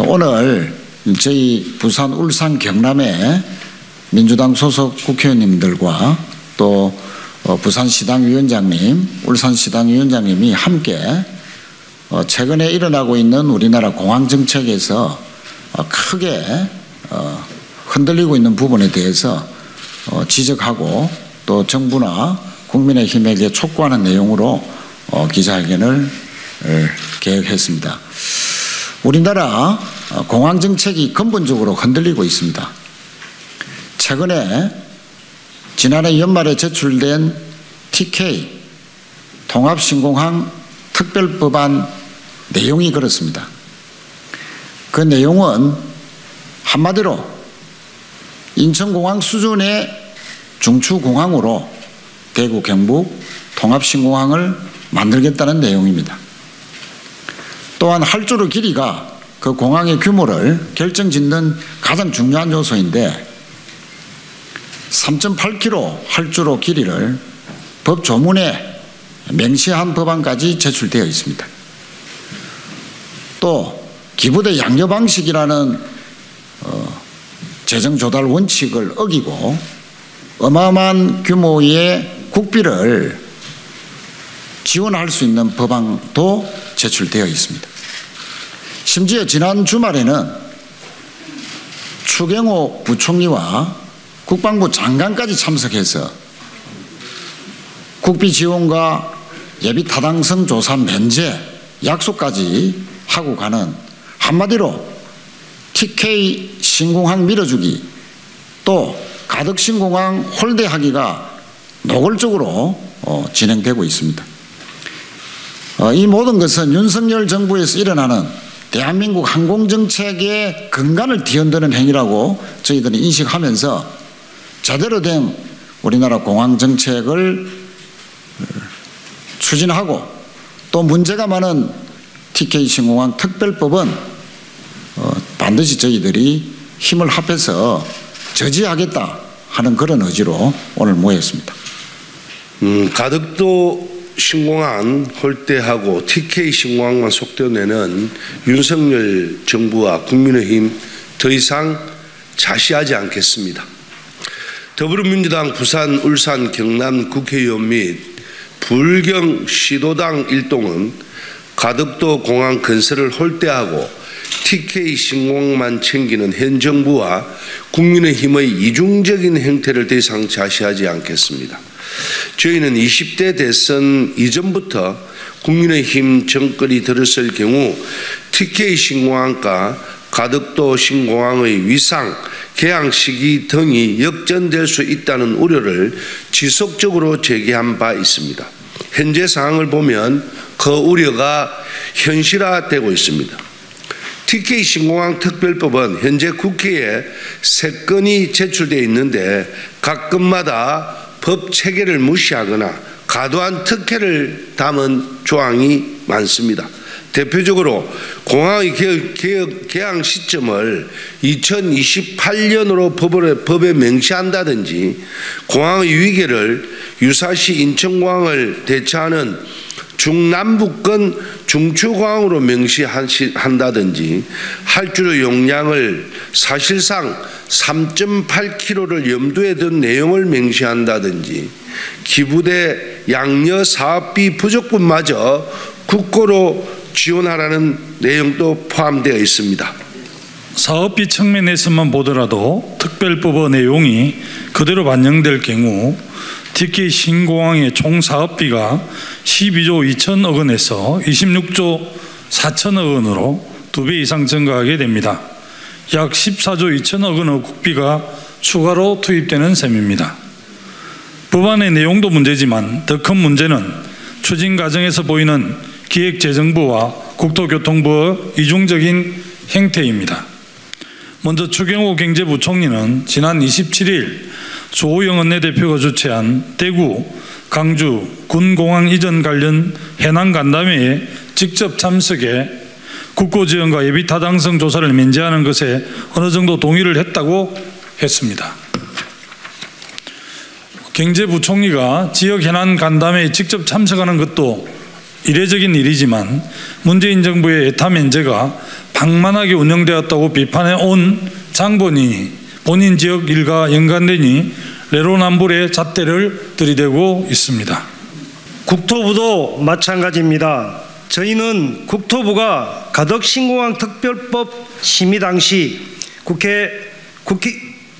오늘 저희 부산, 울산, 경남의 민주당 소속 국회의원님들과 또 부산시당위원장님, 울산시당위원장님이 함께 최근에 일어나고 있는 우리나라 공항정책에서 크게 흔들리고 있는 부분에 대해서 지적하고 또 정부나 국민의힘에게 촉구하는 내용으로 기자회견을 계획했습니다. 우리나라 공항정책이 근본적으로 흔들리고 있습니다. 최근에 지난해 연말에 제출된 TK 통합신공항 특별법안 내용이 그렇습니다. 그 내용은 한마디로 인천공항 수준의 중추공항으로 대구, 경북 통합신공항을 만들겠다는 내용입니다. 또한 활주로 길이가 그 공항의 규모를 결정짓는 가장 중요한 요소인데 3.8km 활주로 길이를 법 조문에 명시한 법안까지 제출되어 있습니다. 또 기부대 양려 방식이라는 재정 조달 원칙을 어기고 어마어마한 규모의 국비를 지원할 수 있는 법안도 제출되어 있습니다. 심지어 지난 주말에는 추경호 부총리와 국방부 장관까지 참석해서 국비 지원과 예비 타당성 조사 면제 약속까지 하고 가는, 한마디로 TK 신공항 밀어주기 또 가덕 신공항 홀대하기가 노골적으로 진행되고 있습니다. 이 모든 것은 윤석열 정부에서 일어나는 대한민국 항공정책의 근간을 뒤흔드는 행위라고 저희들은 인식하면서 제대로 된 우리나라 공항정책을 추진하고 또 문제가 많은 TK 신공항 특별법은 반드시 저희들이 힘을 합해서 저지하겠다 하는 그런 의지로 오늘 모였습니다. 가덕도 신공항 홀대하고 TK 신공항만 속도내는 윤석열 정부와 국민의힘 더 이상 자시하지 않겠습니다. 더불어민주당 부산, 울산, 경남 국회의원 및 불경 시도당 일동은 가덕도 공항 건설을 홀대하고 TK 신공항만 챙기는 현 정부와 국민의힘의 이중적인 행태를 더 이상 자시하지 않겠습니다. 저희는 20대 대선 이전부터 국민의힘 정권이 들었을 경우 TK 신공항과 가덕도 신공항의 위상, 개항 시기 등이 역전될 수 있다는 우려를 지속적으로 제기한 바 있습니다. 현재 상황을 보면 그 우려가 현실화되고 있습니다. TK 신공항 특별법은 현재 국회에 3건이 제출되어 있는데 각 건마다 법 체계를 무시하거나 과도한 특혜를 담은 조항이 많습니다. 대표적으로 공항의 개항 시점을 2028년으로 법에 명시한다든지 공항의 위계를 유사시 인천공항을 대체하는 중남북권 중추공항으로 명시한다든지 활주로 용량을 사실상 3.8km를 염두에 둔 내용을 명시한다든지 기부대 양려 사업비 부족분마저 국고로 지원하라는 내용도 포함되어 있습니다. 사업비 측면에서만 보더라도 특별법의 내용이 그대로 반영될 경우 TK 신공항의 총 사업비가 12조 2천억 원에서 26조 4천억 원으로 2배 이상 증가하게 됩니다. 약 14조 2천억 원의 국비가 추가로 투입되는 셈입니다. 법안의 내용도 문제지만 더 큰 문제는 추진 과정에서 보이는 기획재정부와 국토교통부의 이중적인 행태입니다. 먼저 추경호 경제부총리는 지난 27일 조호영 원내대표가 주최한 대구, 강주 군공항 이전 관련 해난 간담회에 직접 참석해 국고지원과 예비타당성 조사를 면제하는 것에 어느 정도 동의를 했다고 했습니다. 경제부총리가 지역 해난 간담회에 직접 참석하는 것도 이례적인 일이지만 문재인 정부의 애타 면제가 방만하게 운영되었다고 비판해 온 장본인이 본인 지역 일과 연관되니 내로남불의 잣대를 들이대고 있습니다. 국토부도 마찬가지입니다. 저희는 국토부가 가덕신공항 특별법 심의 당시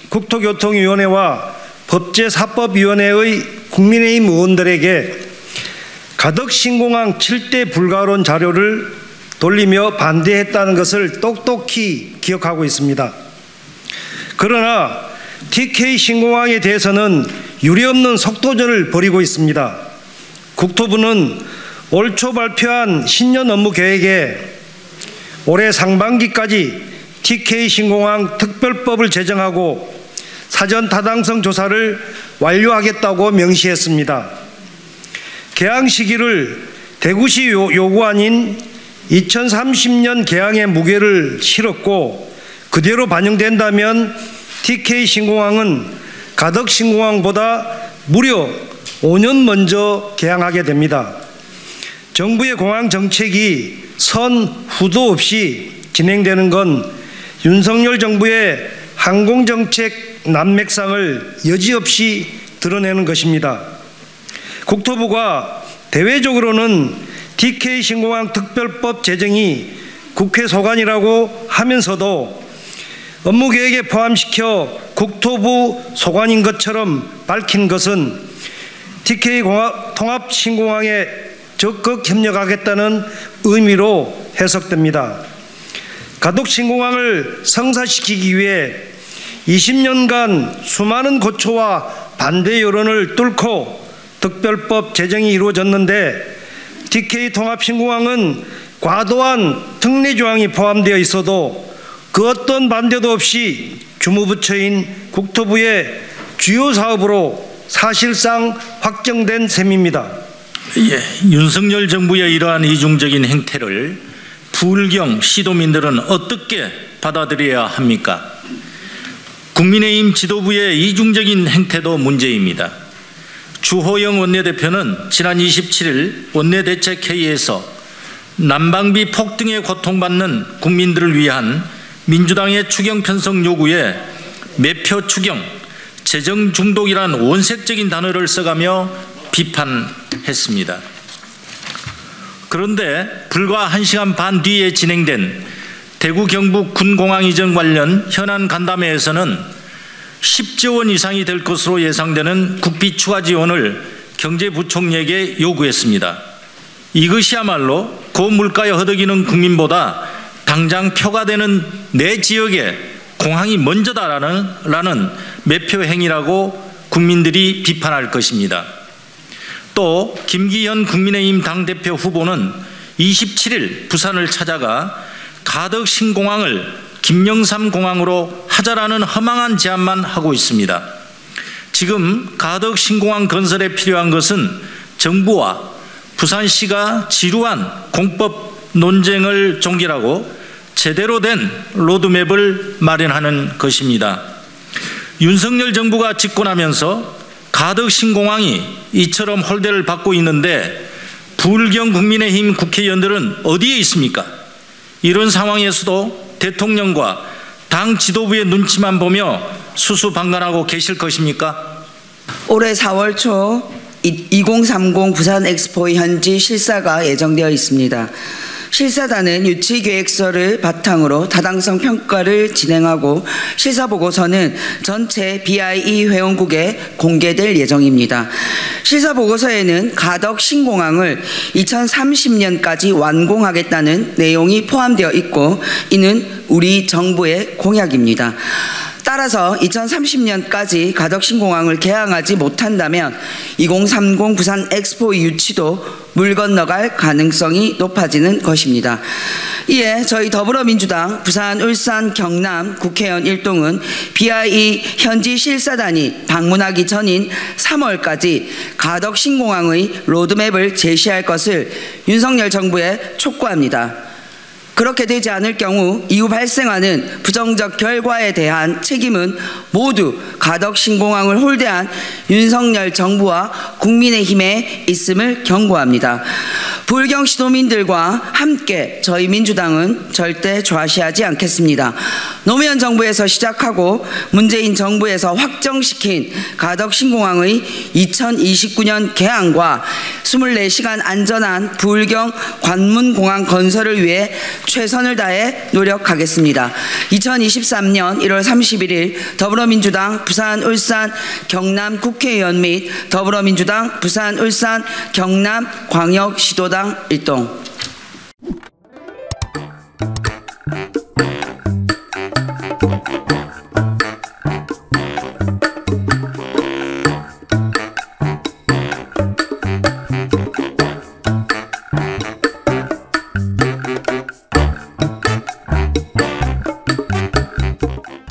국토교통위원회와 법제사법위원회의 국민의힘 의원들에게 가덕신공항 7대 불가론 자료를 돌리며 반대했다는 것을 똑똑히 기억하고 있습니다. 그러나 TK 신공항에 대해서는 유례없는 속도전을 벌이고 있습니다. 국토부는 올 초 발표한 신년 업무 계획에 올해 상반기까지 TK 신공항 특별법을 제정하고 사전 타당성 조사를 완료하겠다고 명시했습니다. 개항 시기를 대구시 요구 아닌 2030년 개항에 무게를 실었고 그대로 반영된다면 TK 신공항은 가덕 신공항보다 무려 5년 먼저 개항하게 됩니다. 정부의 공항 정책이 선 후도 없이 진행되는 건 윤석열 정부의 항공정책 난맥상을 여지없이 드러내는 것입니다. 국토부가 대외적으로는 TK 신공항 특별법 제정이 국회 소관이라고 하면서도 업무계획에 포함시켜 국토부 소관인 것처럼 밝힌 것은 TK 통합 신공항에 적극 협력하겠다는 의미로 해석됩니다. 가덕 신공항을 성사시키기 위해 20년간 수많은 고초와 반대 여론을 뚫고 특별법 제정이 이루어졌는데 TK 통합 신공항은 과도한 특례 조항이 포함되어 있어도 그 어떤 반대도 없이 주무부처인 국토부의 주요 사업으로 사실상 확정된 셈입니다. 윤석열 정부의 이러한 이중적인 행태를 부울경 시도민들은 어떻게 받아들여야 합니까? 국민의힘 지도부의 이중적인 행태도 문제입니다. 주호영 원내대표는 지난 27일 원내대책회의에서 난방비 폭등에 고통받는 국민들을 위한 민주당의 추경 편성 요구에 매표 추경, 재정 중독이란 원색적인 단어를 써가며 비판했습니다. 그런데 불과 1시간 반 뒤에 진행된 대구 경북 군공항 이전 관련 현안 간담회에서는 10조 원 이상이 될 것으로 예상되는 국비 추가 지원을 경제부총리에게 요구했습니다. 이것이야말로 고물가에 허덕이는 국민보다 당장 표가 되는 내 지역에 공항이 먼저다라는 매표 행위라고 국민들이 비판할 것입니다. 또 김기현 국민의힘 당대표 후보는 27일 부산을 찾아가 가덕 신공항을 김영삼 공항으로 하자라는 허망한 제안만 하고 있습니다. 지금 가덕 신공항 건설에 필요한 것은 정부와 부산시가 지루한 공법 논쟁을 종결하고 제대로 된 로드맵을 마련하는 것입니다. 윤석열 정부가 집권하면서 가덕 신공항이 이처럼 홀대를 받고 있는데 부울경 국민의힘 국회의원들은 어디에 있습니까? 이런 상황에서도 대통령과 당 지도부의 눈치만 보며 수수방관하고 계실 것입니까? 올해 4월 초 2030 부산 엑스포의 현지 실사가 예정되어 있습니다. 실사단은 유치계획서를 바탕으로 타당성 평가를 진행하고 실사보고서는 전체 BIE 회원국에 공개될 예정입니다. 실사보고서에는 가덕 신공항을 2030년까지 완공하겠다는 내용이 포함되어 있고 이는 우리 정부의 공약입니다. 따라서 2030년까지 가덕 신공항을 개항하지 못한다면 2030 부산 엑스포 유치도 물 건너갈 가능성이 높아지는 것입니다. 이에 저희 더불어민주당 부산, 울산, 경남 국회의원 일동은 BIE 현지 실사단이 방문하기 전인 3월까지 가덕 신공항의 로드맵을 제시할 것을 윤석열 정부에 촉구합니다. 그렇게 되지 않을 경우 이후 발생하는 부정적 결과에 대한 책임은 모두 가덕신공항을 홀대한 윤석열 정부와 국민의힘에 있음을 경고합니다. 부울경 시도민들과 함께 저희 민주당은 절대 좌시하지 않겠습니다. 노무현 정부에서 시작하고 문재인 정부에서 확정시킨 가덕신공항의 2029년 개항과 24시간 안전한 부울경 관문공항 건설을 위해 최선을 다해 노력하겠습니다. 2023년 1월 31일 더불어민주당 부산, 울산, 경남 국회의원 및 더불어민주당 부산, 울산, 경남 광역시도당 일동.